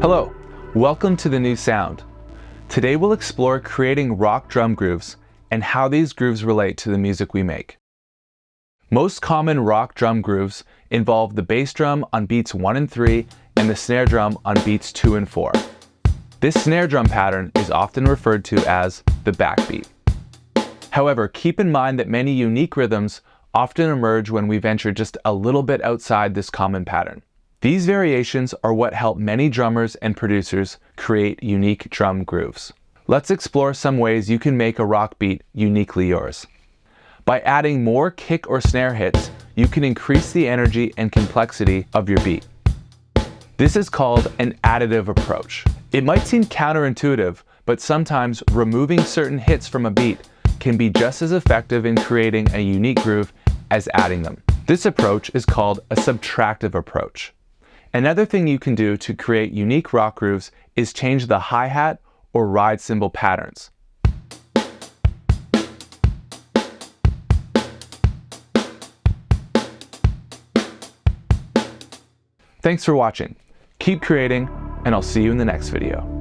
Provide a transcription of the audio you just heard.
Hello, welcome to The New Sound. Today we'll explore creating rock drum grooves and how these grooves relate to the music we make. Most common rock drum grooves involve the bass drum on beats 1 and 3 and the snare drum on beats 2 and 4. This snare drum pattern is often referred to as the backbeat. However, keep in mind that many unique rhythms often emerge when we venture just a little bit outside this common pattern. These variations are what help many drummers and producers create unique drum grooves. Let's explore some ways you can make a rock beat uniquely yours. By adding more kick or snare hits, you can increase the energy and complexity of your beat. This is called an additive approach. It might seem counterintuitive, but sometimes removing certain hits from a beat can be just as effective in creating a unique groove as adding them. This approach is called a subtractive approach. Another thing you can do to create unique rock grooves is change the hi-hat or ride cymbal patterns. Thanks for watching. Keep creating, and I'll see you in the next video.